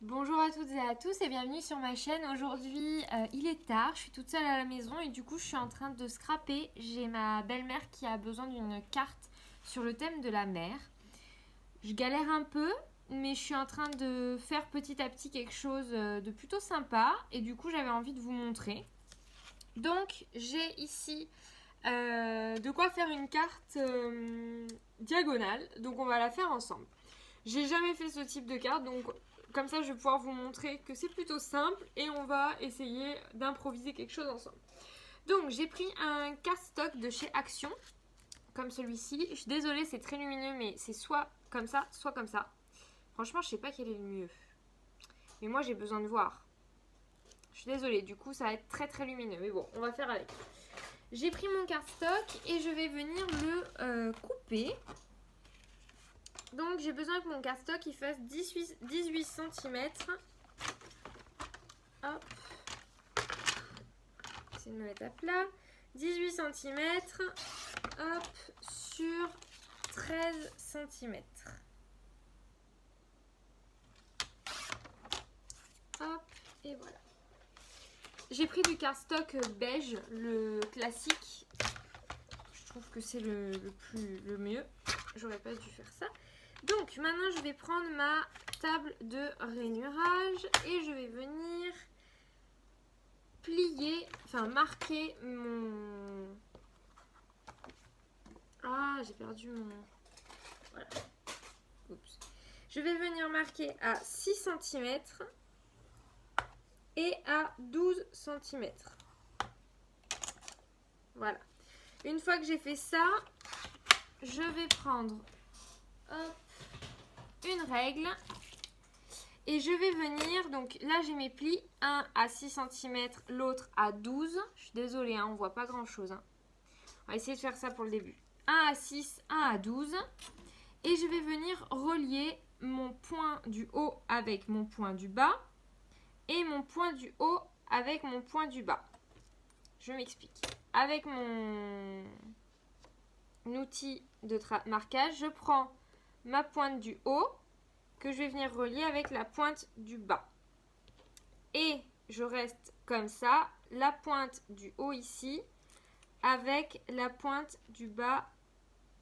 Bonjour à toutes et à tous et bienvenue sur ma chaîne. Aujourd'hui, il est tard, je suis toute seule à la maison et du coup je suis en train de scraper. J'ai ma belle-mère qui a besoin d'une carte sur le thème de la mer. Je galère un peu, mais je suis en train de faire petit à petit quelque chose de plutôt sympa et du coup j'avais envie de vous montrer. Donc j'ai ici de quoi faire une carte diagonale, donc on va la faire ensemble. J'ai jamais fait ce type de carte, donc comme ça je vais pouvoir vous montrer que c'est plutôt simple et on va essayer d'improviser quelque chose ensemble. Donc j'ai pris un cardstock de chez Action, comme celui-ci. Je suis désolée, c'est très lumineux, mais c'est soit comme ça, soit comme ça. Franchement, je sais pas quel est le mieux. Mais moi j'ai besoin de voir. Je suis désolée, du coup ça va être très très lumineux. Mais bon, on va faire avec. J'ai pris mon cardstock et je vais venir le couper. Donc j'ai besoin que mon cardstock il fasse 18 cm. Hop. J'essaie de me mettre à plat. 18 cm. Hop. Sur 13 cm. Hop. Et voilà. J'ai pris du cardstock beige, le classique. Je trouve que c'est le mieux. J'aurais pas dû faire ça. Donc maintenant je vais prendre ma table de rainurage et je vais venir plier, enfin marquer mon... Ah, j'ai perdu mon... Voilà. Oups. Je vais venir marquer à 6 cm et à 12 cm. Voilà. Une fois que j'ai fait ça, je vais prendre hop, une règle et je vais venir, donc là j'ai mes plis, un à 6 cm, l'autre à 12. Je suis désolée, hein, on voit pas grand chose. Hein. On va essayer de faire ça pour le début. 1 à 6, 1 à 12. Et je vais venir relier mon point du haut avec mon point du bas et mon point du haut avec mon point du bas. Je m'explique. Avec mon outil de marquage, je prends ma pointe du haut que je vais venir relier avec la pointe du bas. Et je reste comme ça, la pointe du haut ici avec la pointe du bas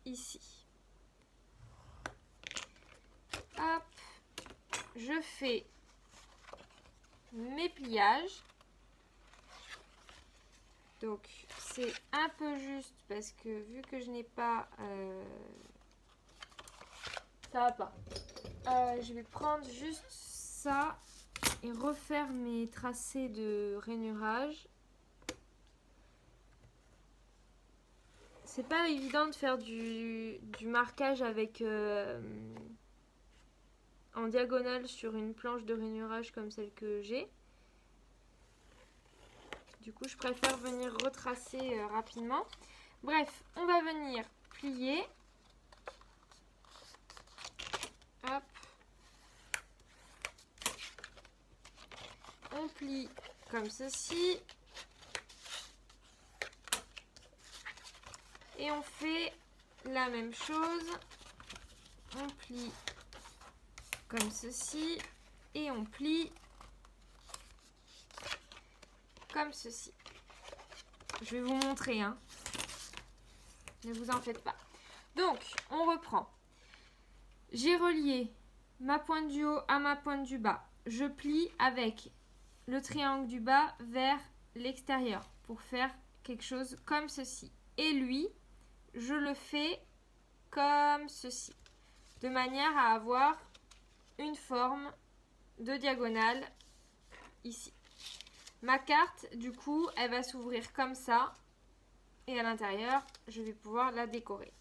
ici. Hop, je fais mes pliages. Donc c'est un peu juste parce que vu que je n'ai pas... ça va pas. Je vais prendre juste ça et refaire mes tracés de rainurage. C'est pas évident de faire du marquage avec en diagonale sur une planche de rainurage comme celle que j'ai. Du coup, je préfère venir retracer rapidement. Bref, on va venir plier. Hop. On plie comme ceci. Et on fait la même chose. On plie comme ceci. Et on plie comme ceci. Je vais vous montrer, hein. Ne vous en faites pas. Donc, on reprend. J'ai relié ma pointe du haut à ma pointe du bas. Je plie avec le triangle du bas vers l'extérieur pour faire quelque chose comme ceci. Et lui, je le fais comme ceci, de manière à avoir une forme de diagonale ici. Ma carte, du coup, elle va s'ouvrir comme ça. Et à l'intérieur, je vais pouvoir la décorer.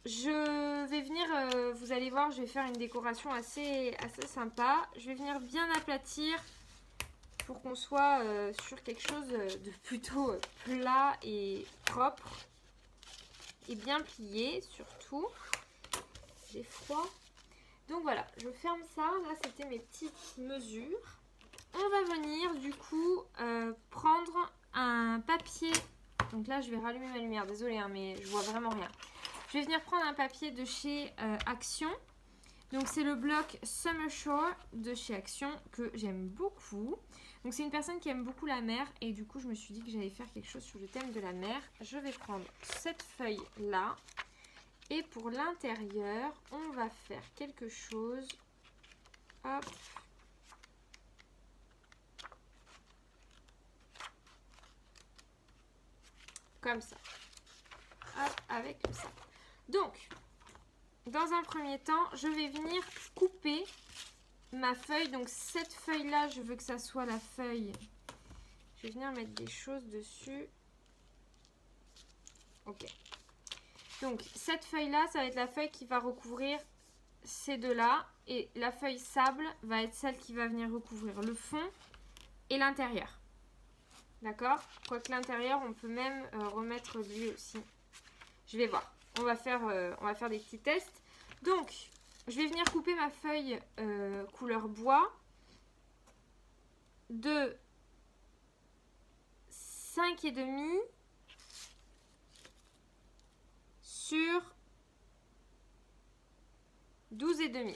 Je vais venir, vous allez voir, je vais faire une décoration assez sympa. Je vais venir bien aplatir pour qu'on soit sur quelque chose de plutôt plat et propre. Et bien plié surtout. J'ai froid. Donc voilà, je ferme ça. Là, c'était mes petites mesures. On va venir du coup prendre un papier. Donc là, je vais rallumer ma lumière. Désolée, hein, mais je vois vraiment rien. Je vais venir prendre un papier de chez Action. Donc c'est le bloc Summer Shore de chez Action que j'aime beaucoup. Donc c'est une personne qui aime beaucoup la mer et du coup je me suis dit que j'allais faire quelque chose sur le thème de la mer. Je vais prendre cette feuille là et pour l'intérieur on va faire quelque chose. Hop. Comme ça. Hop, avec ça. Donc dans un premier temps, je vais venir couper ma feuille. Donc cette feuille-là, je veux que ça soit la feuille. Je vais venir mettre des choses dessus. Ok. Donc cette feuille-là, ça va être la feuille qui va recouvrir ces deux-là. Et la feuille sable va être celle qui va venir recouvrir le fond et l'intérieur. D'accord? Quoique l'intérieur, on peut même remettre lui aussi. Je vais voir. On va faire des petits tests. Donc, je vais venir couper ma feuille couleur bois de 5,5 sur 12,5.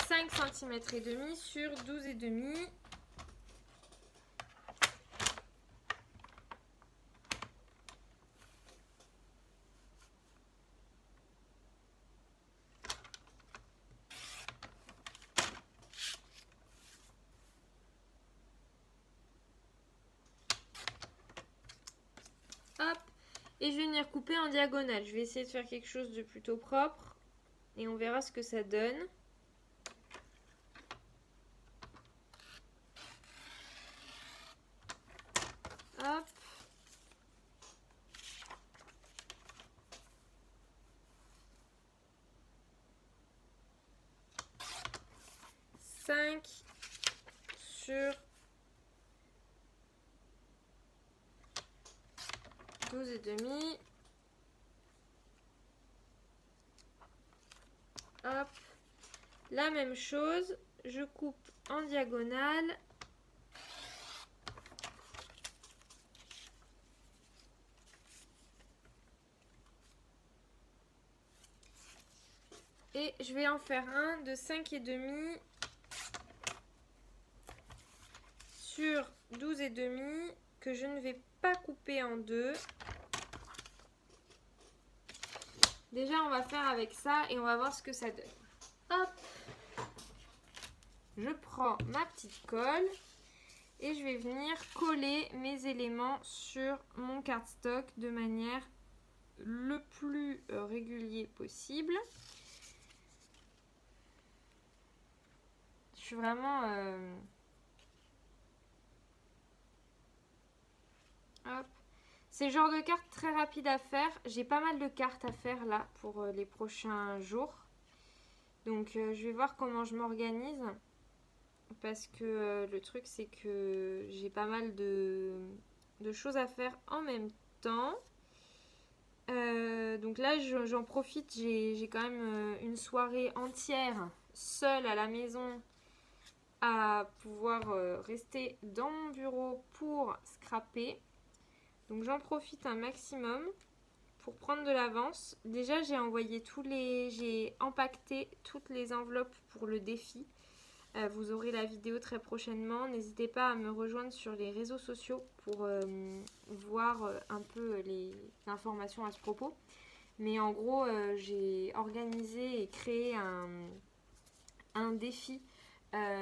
5 cm et demi sur 12,5. Hop. Et je vais venir couper en diagonale. Je vais essayer de faire quelque chose de plutôt propre. Et on verra ce que ça donne. Hop. Sur 12,5. Hop. La même chose, je coupe en diagonale. Et je vais en faire un de 5,5 sur 12,5 que je ne vais pas couper en deux. Déjà, on va faire avec ça et on va voir ce que ça donne. Hop. Je prends ma petite colle et je vais venir coller mes éléments sur mon cardstock de manière le plus régulier possible. Je suis vraiment... Hop. C'est le genre de carte très rapide à faire. J'ai pas mal de cartes à faire là pour les prochains jours. Donc je vais voir comment je m'organise. Parce que le truc c'est que j'ai pas mal de choses à faire en même temps. Donc là j'en profite. J'ai quand même une soirée entière seule à la maison à pouvoir rester dans mon bureau pour scraper. Donc j'en profite un maximum pour prendre de l'avance. Déjà j'ai empaqueté toutes les enveloppes pour le défi. Vous aurez la vidéo très prochainement. N'hésitez pas à me rejoindre sur les réseaux sociaux pour voir un peu les informations à ce propos. Mais en gros, j'ai organisé et créé un défi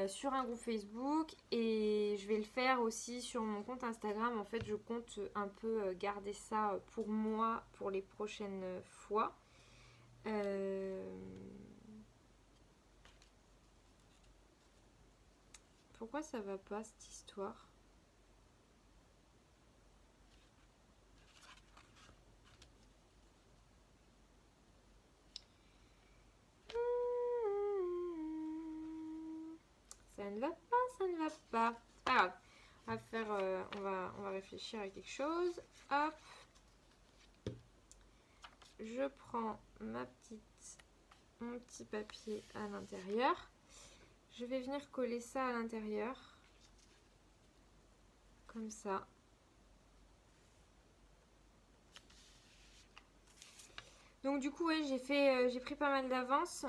sur un groupe Facebook et je vais le faire aussi sur mon compte Instagram. En fait, je compte un peu garder ça pour moi pour les prochaines fois. Pourquoi ça va pas cette histoire? Ça ne va pas, ça ne va pas. C'est pas grave. On va faire, on va réfléchir à quelque chose. Hop. Je prends mon petit papier à l'intérieur. Je vais venir coller ça à l'intérieur. Comme ça. Donc du coup, ouais, j'ai pris pas mal d'avance.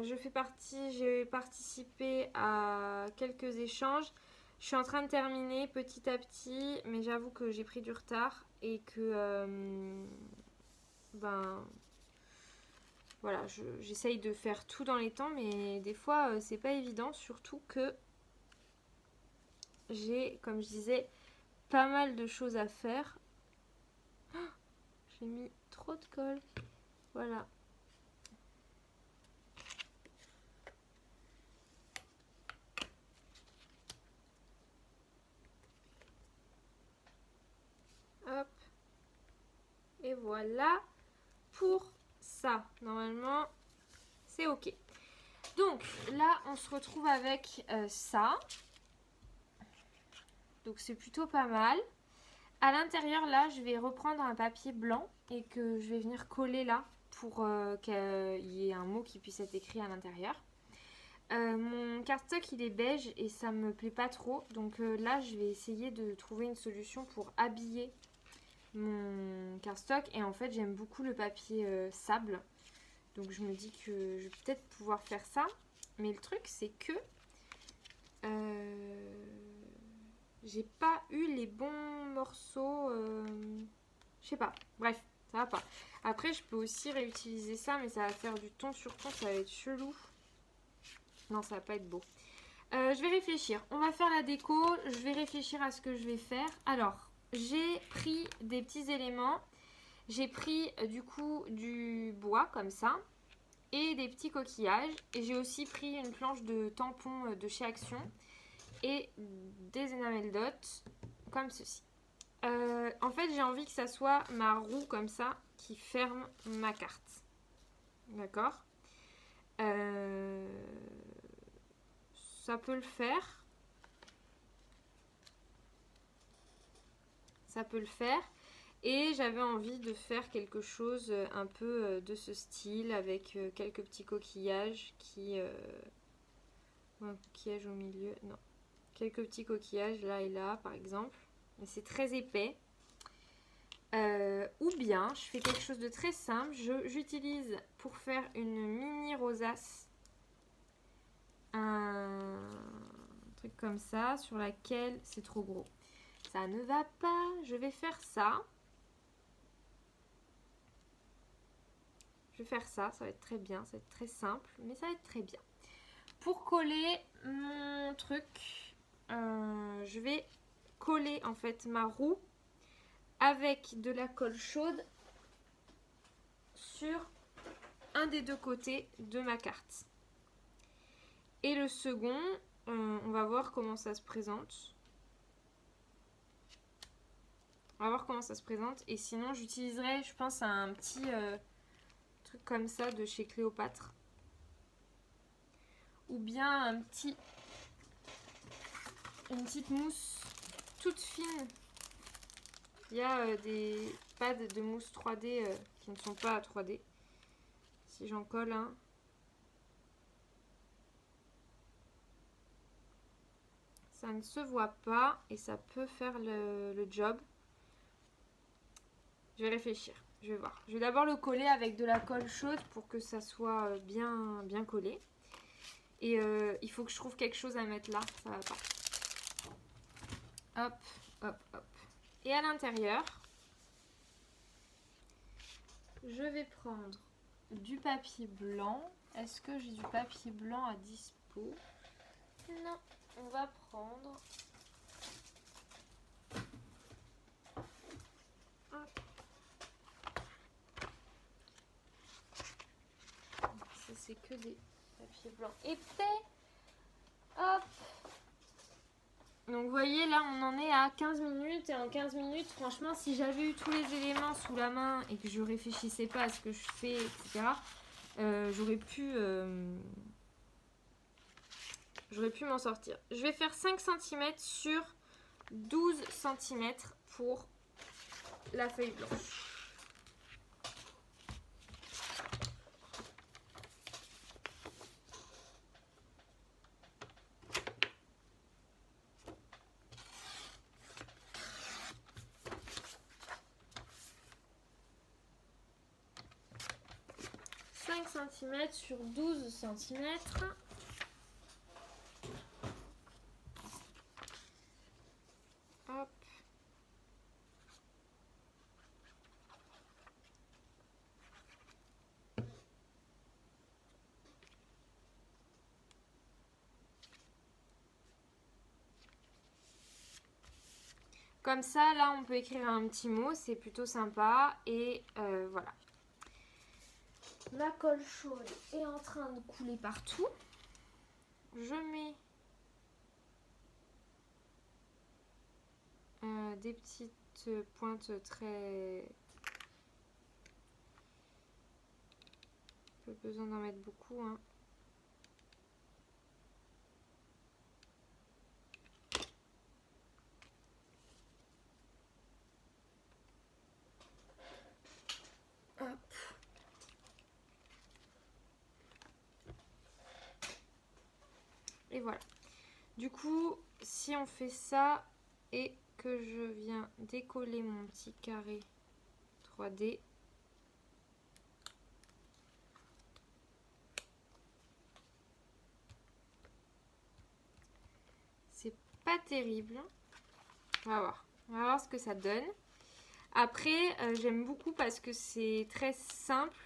J'ai participé à quelques échanges. Je suis en train de terminer petit à petit, mais j'avoue que j'ai pris du retard et que ben voilà, j'essaye de faire tout dans les temps, mais des fois c'est pas évident, surtout que j'ai, comme je disais, pas mal de choses à faire. J'ai mis trop de colle. Voilà. Hop. Et voilà pour ça. Normalement, c'est ok. Donc là, on se retrouve avec ça. Donc c'est plutôt pas mal. À l'intérieur, là, je vais reprendre un papier blanc et que je vais venir coller là pour qu'il y ait un mot qui puisse être écrit à l'intérieur. Mon cardstock il est beige et ça me plaît pas trop, donc là je vais essayer de trouver une solution pour habiller mon cardstock. Et en fait j'aime beaucoup le papier sable, donc je me dis que je vais peut-être pouvoir faire ça, mais le truc c'est que j'ai pas eu les bons morceaux, je sais pas, bref, ça va pas. Après je peux aussi réutiliser ça, mais ça va faire du ton sur ton, ça va être chelou. Non, ça va pas être beau. Je vais réfléchir. On va faire la déco. Je vais réfléchir à ce que je vais faire. Alors, j'ai pris des petits éléments. J'ai pris du coup du bois comme ça et des petits coquillages. Et j'ai aussi pris une planche de tampon de chez Action et des enamel dots comme ceci. En fait, j'ai envie que ça soit ma roue comme ça qui ferme ma carte. D'accord. Ça peut le faire. Ça peut le faire. Et j'avais envie de faire quelque chose un peu de ce style avec quelques petits coquillages qui... un coquillage au milieu, non. Quelques petits coquillages là et là par exemple. Mais c'est très épais. Ou bien je fais quelque chose de très simple. J'utilise pour faire une mini rosace un truc comme ça sur laquelle c'est trop gros. Ça ne va pas. Je vais faire ça. Je vais faire ça. Ça va être très bien. Ça va être très simple. Mais ça va être très bien. Pour coller mon truc, je vais coller en fait ma roue avec de la colle chaude sur un des deux côtés de ma carte. Et le second, on va voir comment ça se présente. On va voir comment ça se présente. Et sinon, j'utiliserai, je pense, un petit truc comme ça de chez Cléopâtre. Ou bien une petite mousse toute fine. Il y a des pads de mousse 3D qui ne sont pas à 3D. Si j'en colle un. Ça ne se voit pas et ça peut faire le job. Je vais réfléchir, je vais voir. Je vais d'abord le coller avec de la colle chaude pour que ça soit bien collé. Et il faut que je trouve quelque chose à mettre là, ça va pas. Hop, hop, hop. Et à l'intérieur, je vais prendre du papier blanc. Est-ce que j'ai du papier blanc à dispo? Non, on va prendre... Ça c'est que des papiers blancs épais. Hop. Donc vous voyez là on en est à 15 minutes et en 15 minutes franchement si j'avais eu tous les éléments sous la main et que je réfléchissais pas à ce que je fais etc. J'aurais pu m'en sortir. Je vais faire 5 cm sur 12 cm pour la feuille blanche. cm sur 12 cm. Hop. Comme ça, là, on peut écrire un petit mot, c'est plutôt sympa. Et voilà. Ma colle chaude est en train de couler partout. Je mets des petites pointes très... Pas besoin d'en mettre beaucoup, hein. Hop. Et voilà. Du coup, si on fait ça et que je viens décoller mon petit carré 3D, c'est pas terrible. On va voir. On va voir ce que ça donne. Après, j'aime beaucoup parce que c'est très simple.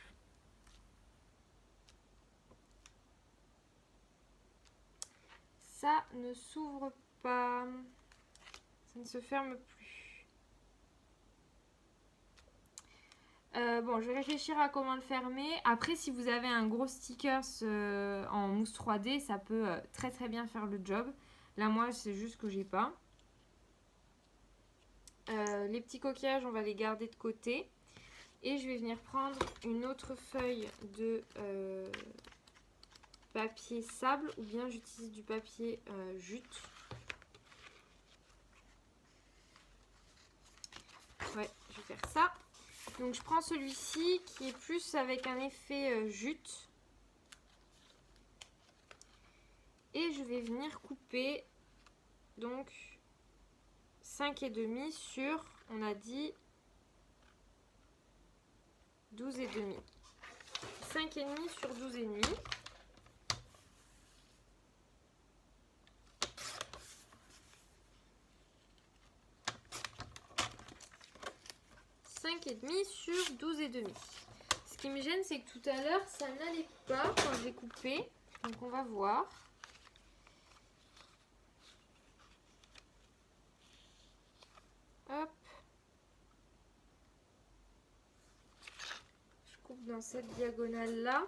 Ça ne s'ouvre pas. Ça ne se ferme plus. Bon, je vais réfléchir à comment le fermer. Après, si vous avez un gros stickers en mousse 3D, ça peut très très bien faire le job. Là, moi, c'est juste que j'ai pas. Les petits coquillages, on va les garder de côté. Et je vais venir prendre une autre feuille de papier sable ou bien j'utilise du papier jute. Ouais, je vais faire ça. Donc je prends celui-ci qui est plus avec un effet jute. Et je vais venir couper donc 5,5 sur, on a dit 12,5. 5,5 sur 12,5. Et demi sur 12,5. Ce qui me gêne, c'est que tout à l'heure, ça n'allait pas quand j'ai coupé. Donc on va voir. Hop. Je coupe dans cette diagonale-là.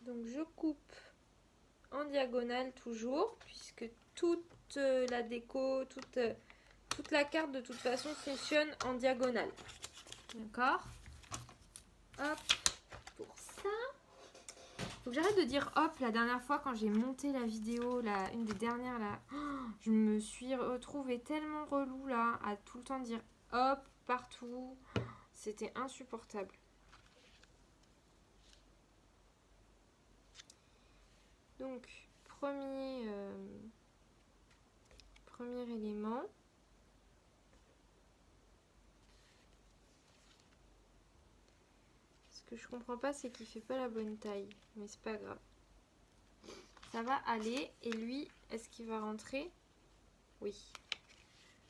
Donc je coupe en diagonale toujours, puisque toute la déco, toute la carte de toute façon fonctionne en diagonale. D'accord? Hop, pour ça. Faut que j'arrête de dire hop. La dernière fois quand j'ai monté la vidéo, une des dernières là, je me suis retrouvée tellement relou là, à tout le temps dire hop partout. C'était insupportable. Donc, premier élément. Ce que je comprends pas, c'est qu'il fait pas la bonne taille. Mais c'est pas grave. Ça va aller. Et lui, est-ce qu'il va rentrer? Oui.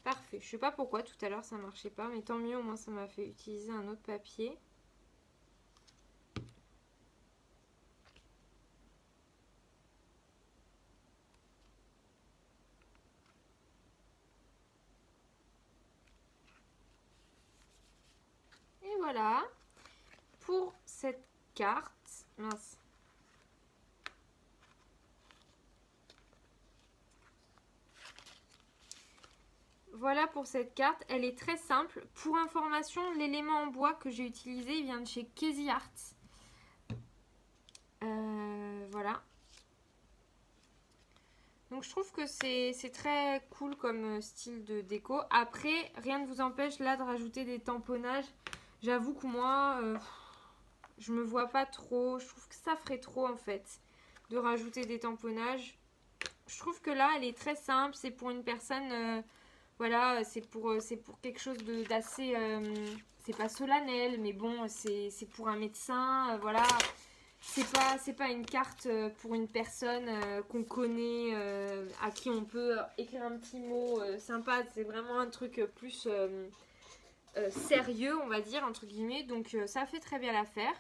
Parfait. Je sais pas pourquoi tout à l'heure ça marchait pas. Mais tant mieux, au moins ça m'a fait utiliser un autre papier. Et voilà. Pour cette carte. Mince. Voilà pour cette carte, elle est très simple. Pour information, l'élément en bois que j'ai utilisé il vient de chez Casey Art. Voilà. Donc je trouve que c'est très cool comme style de déco. Après, rien ne vous empêche là de rajouter des tamponnages. J'avoue que moi, je me vois pas trop. Je trouve que ça ferait trop en fait de rajouter des tamponnages. Je trouve que là, elle est très simple. C'est pour une personne... voilà, c'est pour quelque chose d'assez c'est pas solennel, mais bon, c'est pour un médecin, voilà. C'est pas une carte pour une personne qu'on connaît, à qui on peut écrire un petit mot sympa. C'est vraiment un truc plus sérieux, on va dire, entre guillemets. Donc ça fait très bien l'affaire.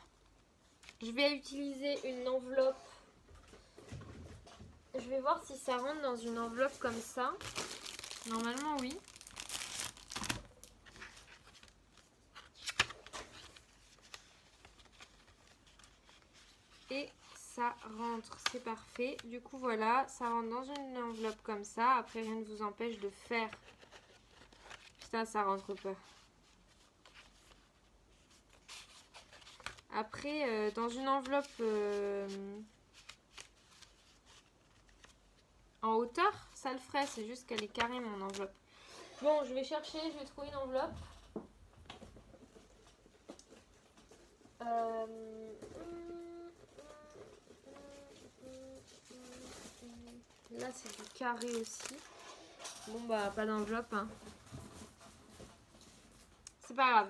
Je vais utiliser une enveloppe. Je vais voir si ça rentre dans une enveloppe comme ça. Normalement, oui. Et ça rentre, c'est parfait. Du coup, voilà, ça rentre dans une enveloppe comme ça. Après, rien ne vous empêche de faire. Putain, ça rentre pas. Après, dans une enveloppe en hauteur, ça le ferait. C'est juste qu'elle est carrée, mon enveloppe. Bon, je vais chercher, je vais trouver une enveloppe. Là, c'est du carré aussi. Bon, bah, pas d'enveloppe, hein. C'est pas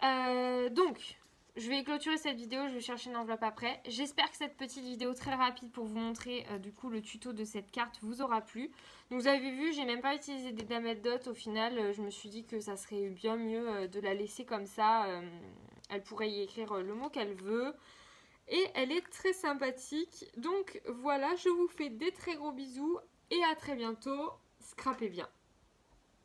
grave. Donc, je vais clôturer cette vidéo. Je vais chercher une enveloppe après. J'espère que cette petite vidéo très rapide pour vous montrer du coup le tuto de cette carte vous aura plu. Donc, vous avez vu, j'ai même pas utilisé des damettes dot. Au final, je me suis dit que ça serait bien mieux de la laisser comme ça. Elle pourrait y écrire le mot qu'elle veut. Et elle est très sympathique. Donc voilà, je vous fais des très gros bisous et à très bientôt. Scrapez bien.